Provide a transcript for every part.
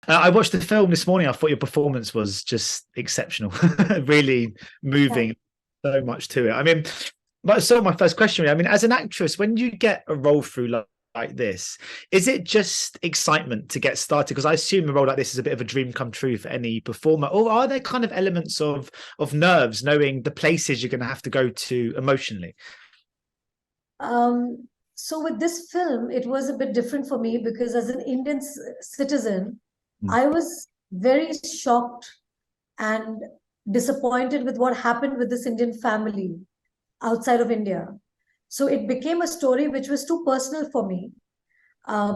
I watched the film this morning. I thought your performance was just exceptional, really moving, so much to it. I mean, but so my first question, I mean, as an actress, when you get a role through like this, is it just excitement to get started? Because I assume a role like this is a bit of a dream come true for any performer, or are there kind of elements of nerves, knowing the places you're going to have to go to emotionally? So with this film, it was a bit different for me because as an Indian citizen, I was very shocked and disappointed with what happened with this Indian family outside of India. So it became a story which was too personal for me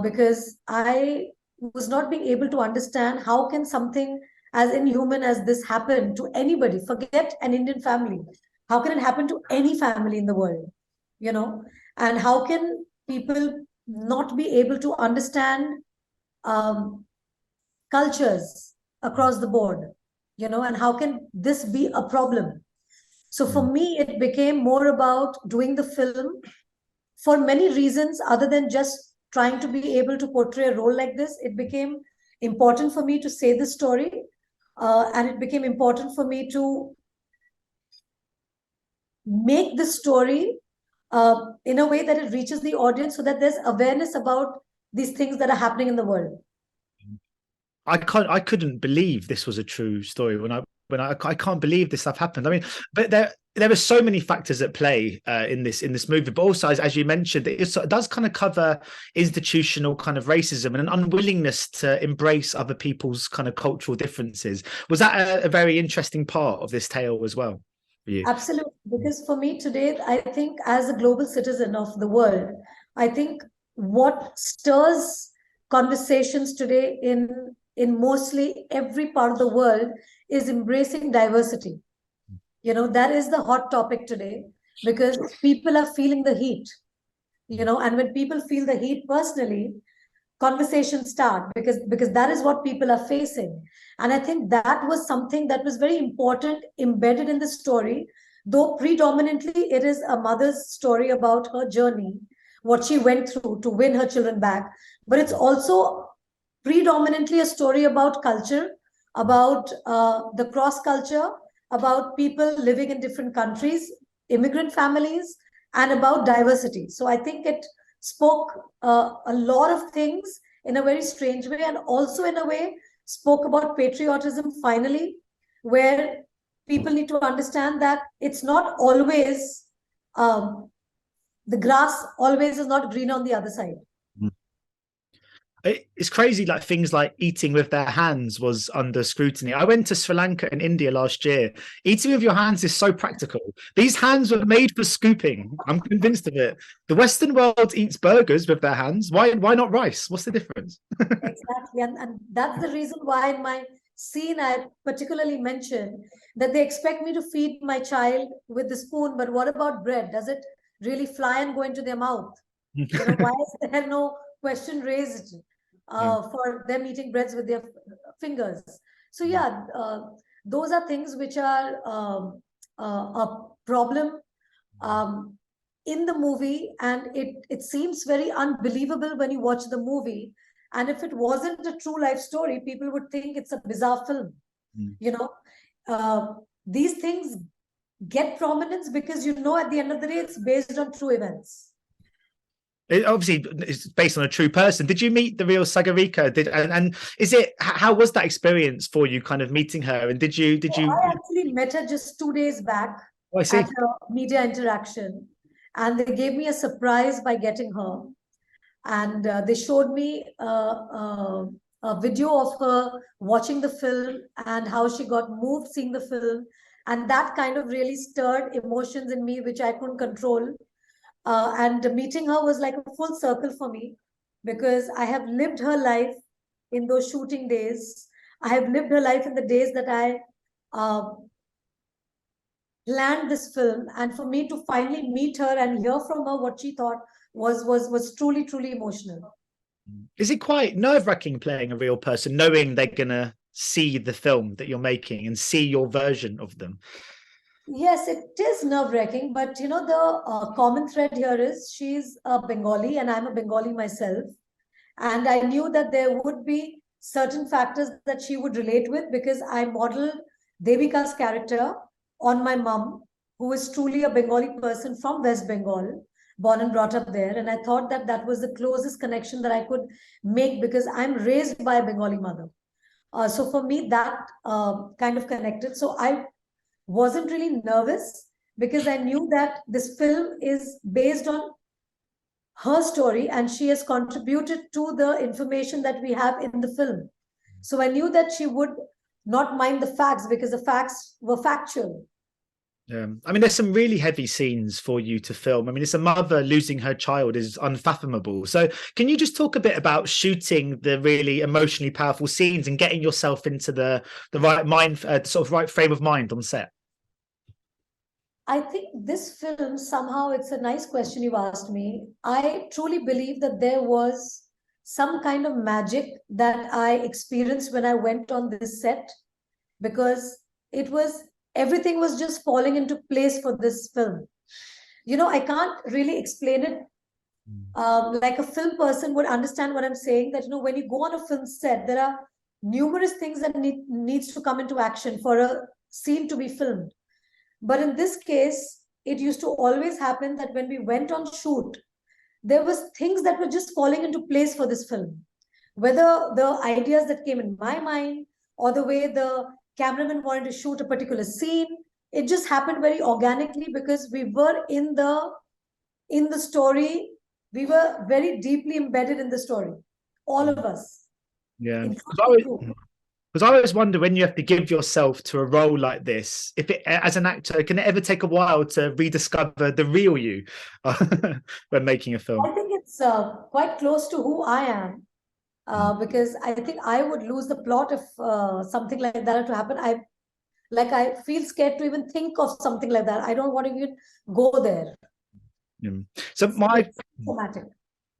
because I was not being able to understand how can something as inhuman as this happen to anybody. Forget an Indian family. How can it happen to any family in the world? You know, and how can people not be able to understand cultures across the board? You know, and how can this be a problem? So for me, it became more about doing the film for many reasons other than just trying to be able to portray a role like this. It became important for me to say this story, and it became important for me to make this story in a way that it reaches the audience so that there's awareness about these things that are happening in the world. I couldn't believe this was a true story when I can't believe this stuff happened. I mean, but there are so many factors at play in this movie, but also as you mentioned, it does kind of cover institutional kind of racism and an unwillingness to embrace other people's kind of cultural differences. Was that a very interesting part of this tale as well for you? Absolutely, because for me today, I think as a global citizen of the world, I think what stirs conversations today in mostly every part of the world is embracing diversity. You know, that is the hot topic today because people are feeling the heat, you know, and when people feel the heat personally, conversations start because that is what people are facing. And I think that was something that was very important embedded in the story, though predominantly it is a mother's story about her journey, what she went through to win her children back. But it's also predominantly a story about culture, about the cross culture, about people living in different countries, immigrant families, and about diversity. So I think it spoke a lot of things in a very strange way, and also in a way spoke about patriotism finally, where people need to understand that it's not always the grass always is not green on the other side. It's crazy, like things like eating with their hands was under scrutiny. I went to Sri Lanka and India last year. Eating with your hands is so practical. These hands were made for scooping. I'm convinced of it. The Western world eats burgers with their hands. Why not rice? What's the difference? Exactly. And that's the reason why in my scene I particularly mentioned that they expect me to feed my child with the spoon, but what about bread? Does it really fly and go into their mouth? You know, why is there no question raised for them eating breads with their fingers? So yeah, those are things which are a problem in the movie, and it seems very unbelievable when you watch the movie. And if it wasn't a true life story, people would think it's a bizarre film. You know, these things get prominence because, you know, at the end of the day, it's based on true events. It obviously it's based on a true person. Did you meet the real Sagarika? And is it, how was that experience for you, kind of meeting her? And did you I actually met her just 2 days back at a media interaction, and they gave me a surprise by getting her. And they showed me a video of her watching the film and how she got moved seeing the film. And that kind of really stirred emotions in me, which I couldn't control. And meeting her was like a full circle for me because I have lived her life in those shooting days. I have lived her life in the days that I planned this film. And for me to finally meet her and hear from her what she thought was truly, truly emotional. Is it quite nerve-wracking playing a real person, knowing they're gonna see the film that you're making and see your version of them? Yes, it is nerve-wracking, but you know, the common thread here is she's a Bengali and I'm a Bengali myself. And I knew that there would be certain factors that she would relate with, because I modeled Devika's character on my mum, who is truly a Bengali person from West Bengal, born and brought up there. And I thought that that was the closest connection that I could make, because I'm raised by a Bengali mother. So for me, that kind of connected. So I wasn't really nervous, because I knew that this film is based on her story and she has contributed to the information that we have in the film. So I knew that she would not mind the facts, because the facts were factual. Yeah. I mean, there's some really heavy scenes for you to film. I mean, it's a mother losing her child is unfathomable. So can you just talk a bit about shooting the really emotionally powerful scenes and getting yourself into the right mind, sort of right frame of mind on set? I think this film, somehow, it's a nice question you asked me. I truly believe that there was some kind of magic that I experienced when I went on this set, because it was, everything was just falling into place for this film. You know, I can't really explain it like a film person would understand what I'm saying, that, you know, when you go on a film set, there are numerous things that needs to come into action for a scene to be filmed. But in this case, it used to always happen that when we went on shoot, there was things that were just falling into place for this film. Whether the ideas that came in my mind or the way the cameraman wanted to shoot a particular scene, it just happened very organically, because we were in the story. We were very deeply embedded in the story, all of us. Yeah. Because I always wonder, when you have to give yourself to a role like this, if it, as an actor, can it ever take a while to rediscover the real you when making a film? I think it's quite close to who I am, because I think I would lose the plot if something like that had to happen. I feel scared to even think of something like that. I don't want to even go there. So my traumatic.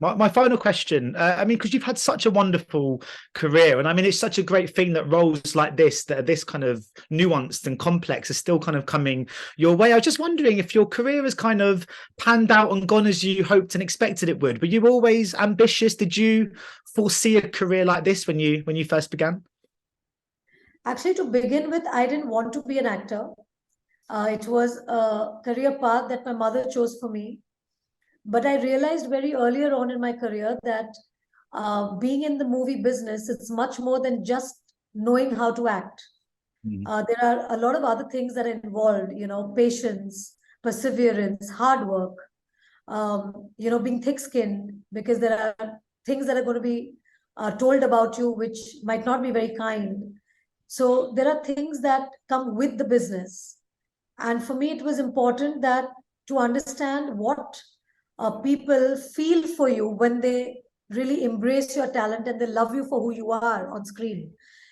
My final question, I mean, because you've had such a wonderful career, and I mean, it's such a great thing that roles like this, that are this kind of nuanced and complex, are still kind of coming your way. I was just wondering if your career has kind of panned out and gone as you hoped and expected it would. Were you always ambitious? Did you foresee a career like this when you first began? Actually, to begin with, I didn't want to be an actor. It was a career path that my mother chose for me. But I realized very earlier on in my career that being in the movie business, it's much more than just knowing how to act. There are a lot of other things that are involved, you know, patience, perseverance, hard work, you know, being thick-skinned, because there are things that are going to be told about you which might not be very kind. So there are things that come with the business. And for me, it was important that to understand what people feel for you when they really embrace your talent and they love you for who you are on screen.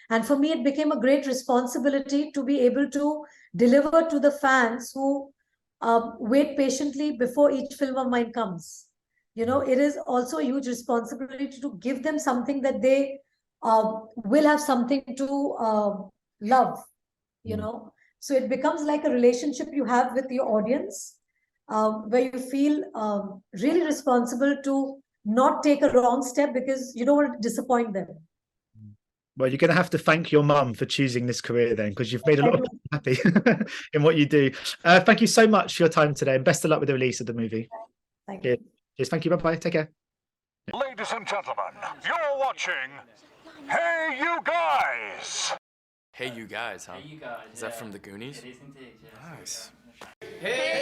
And for me, it became a great responsibility to be able to deliver to the fans who wait patiently before each film of mine comes. You know, it is also a huge responsibility to give them something that they will have something to love, you know. So it becomes like a relationship you have with your audience, where you feel really responsible to not take a wrong step, because you don't want to disappoint them. Well, you're going to have to thank your mum for choosing this career then, because you've made a lot of people happy in what you do. Thank you so much for your time today, and best of luck with the release of the movie. Thank you. Cheers. Thank you. Bye-bye. Take care. Ladies and gentlemen, you're watching Hey You Guys! Hey You Guys, huh? Hey, you guys. Is that from the Goonies? It is indeed, yes. Nice. Hey,